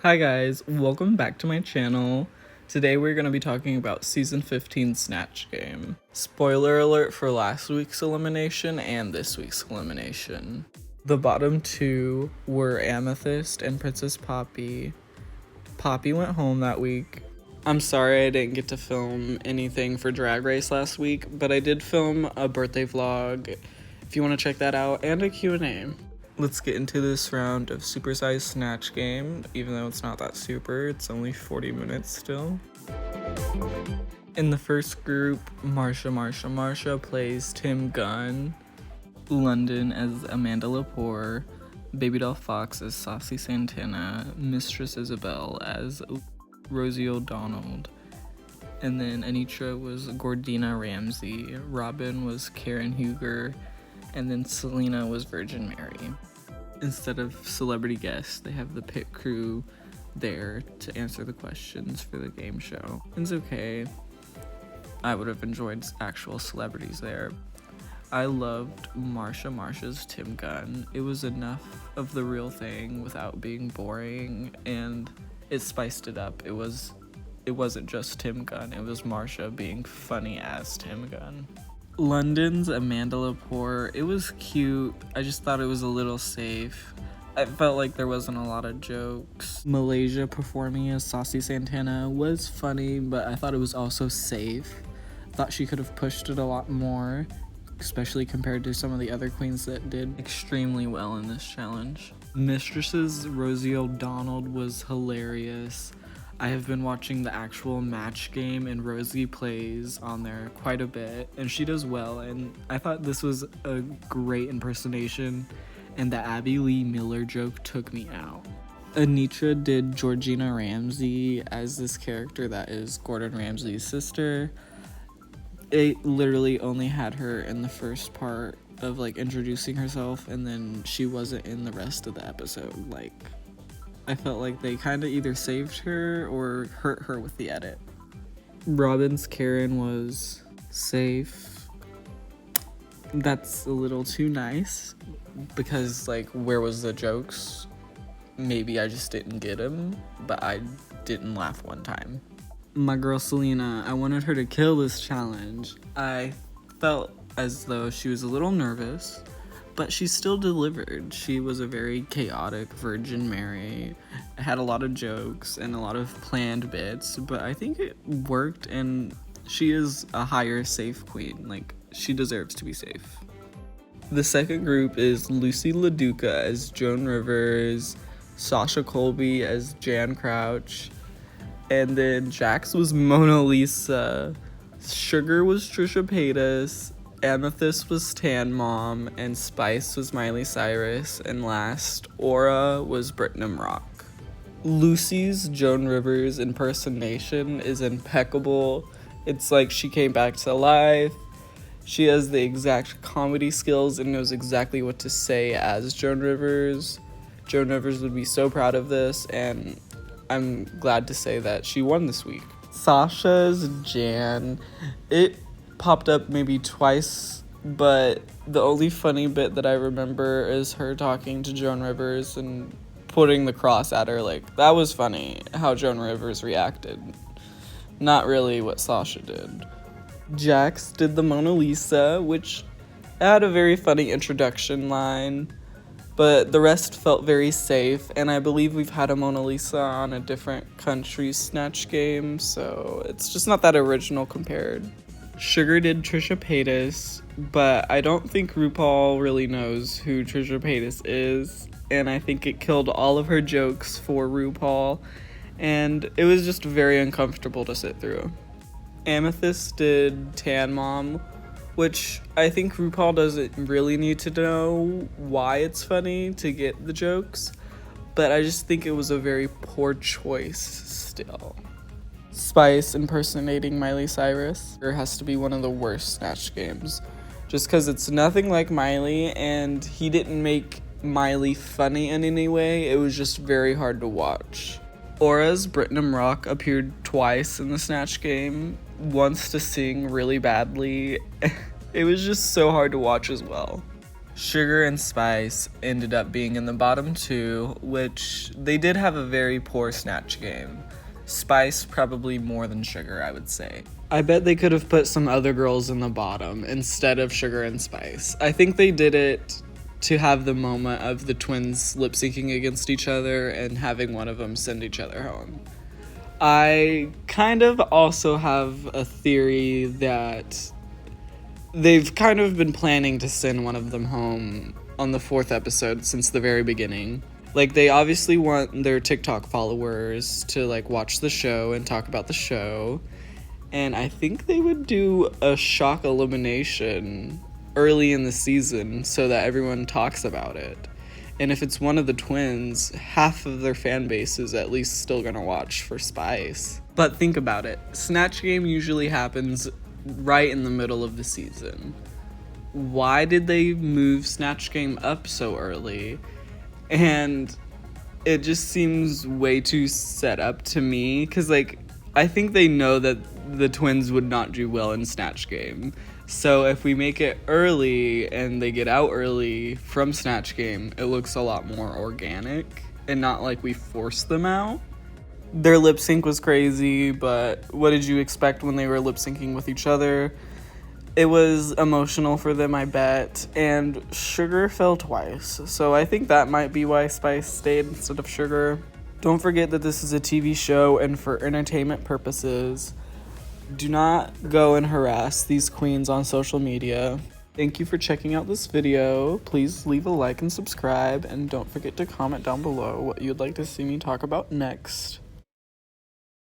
Hi guys, welcome back to my channel. Today we're going to be talking about Season 15 Snatch Game. Spoiler alert for last week's elimination and this week's elimination. The bottom two were Amethyst and Princess Poppy. Poppy went home that week. I'm sorry I didn't get to film anything for Drag Race last week, but I did film a birthday vlog if you want to check that out, and a Q&A. Let's get into this round of supersized snatch game, even though it's not that super, it's only 40 minutes still. In the first group, Marsha plays Tim Gunn, London as Amanda Lepore, Baby Doll Fox as Saucy Santana, Mistress Isabel as Rosie O'Donnell, and then Anitra was Gordina Ramsey, Robin was Karen Huger, and then Selena was Virgin Mary. Instead of celebrity guests, they have the pit crew there to answer the questions for the game show. It's okay. I would have enjoyed actual celebrities there. I loved Marsha's Tim Gunn. It was enough of the real thing without being boring, and it spiced it up. It wasn't just Tim Gunn, it was Marsha being funny as Tim Gunn. London's Amanda Lepore, it was cute. I just thought it was a little safe. I felt like there wasn't a lot of jokes. Malaysia performing as Saucy Santana was funny, but I thought it was also safe. Thought she could have pushed it a lot more, especially compared to some of the other queens that did extremely well in this challenge. Mistress's Rosie O'Donnell was hilarious. I have been watching the actual match game, and Rosie plays on there quite a bit, and she does well, and I thought this was a great impersonation, and the Abby Lee Miller joke took me out. Anitra did Georgina Ramsey as this character that is Gordon Ramsay's sister. It literally only had her in the first part of introducing herself, and then she wasn't in the rest of the episode. I felt like they kind of either saved her or hurt her with the edit. Robin's Karen was safe. That's a little too nice because where was the jokes? Maybe I just didn't get them, but I didn't laugh one time. My girl Selena, I wanted her to kill this challenge. I felt as though she was a little nervous, but she still delivered. She was a very chaotic Virgin Mary. It had a lot of jokes and a lot of planned bits, but I think it worked, and she is a higher safe queen. She deserves to be safe. The second group is Lucy LaDuca as Joan Rivers, Sasha Colby as Jan Crouch, and then Jax was Mona Lisa, Sugar was Trisha Paytas, Amethyst was Tan Mom, and Spice was Miley Cyrus, and last, Aura was Britnum Rock. Lucy's Joan Rivers impersonation is impeccable. It's like she came back to life. She has the exact comedy skills and knows exactly what to say as Joan Rivers. Joan Rivers would be so proud of this, and I'm glad to say that she won this week. Sasha's Jan, it popped up maybe twice, but the only funny bit that I remember is her talking to Joan Rivers and putting the cross at her. That was funny how Joan Rivers reacted, not really what Sasha did. Jax did the Mona Lisa, which had a very funny introduction line, but the rest felt very safe, and I believe we've had a Mona Lisa on a different country's snatch game, so it's just not that original compared. Sugar did Trisha Paytas, but I don't think RuPaul really knows who Trisha Paytas is, and I think it killed all of her jokes for RuPaul, and it was just very uncomfortable to sit through. Amethyst did Tan Mom, which I think RuPaul doesn't really need to know why it's funny to get the jokes, but I just think it was a very poor choice still. Spice impersonating Miley Cyrus has to be one of the worst snatch games, just because it's nothing like Miley, and he didn't make Miley funny in any way. It was just very hard to watch. Aura's Britnum Rock appeared twice in the snatch game, once to sing really badly. It was just so hard to watch as well. Sugar and Spice ended up being in the bottom 2, which they did have a very poor Snatch game. Spice probably more than Sugar, I would say. I bet they could have put some other girls in the bottom instead of Sugar and Spice. I think they did it to have the moment of the twins lip syncing against each other and having one of them send each other home. I kind of also have a theory that they've kind of been planning to send one of them home on the 4th episode since the very beginning. Like, they obviously want their TikTok followers to, like, watch the show and talk about the show. And I think they would do a shock elimination early in the season so that everyone talks about it. And if it's one of the twins, half of their fan base is at least still gonna watch for Spice. But think about it. Snatch Game usually happens right in the middle of the season. Why did they move Snatch Game up so early? And it just seems way too set up to me, because, like, I think they know that the twins would not do well in Snatch Game. So if we make it early and they get out early from Snatch Game, it looks a lot more organic and not like we forced them out. Their lip sync was crazy, but what did you expect when they were lip syncing with each other? It was emotional for them, I bet, and Sugar fell twice, so I think that might be why Spice stayed instead of Sugar. Don't forget that this is a TV show, and for entertainment purposes, do not go and harass these queens on social media. Thank you for checking out this video. Please leave a like and subscribe, and don't forget to comment down below what you'd like to see me talk about next.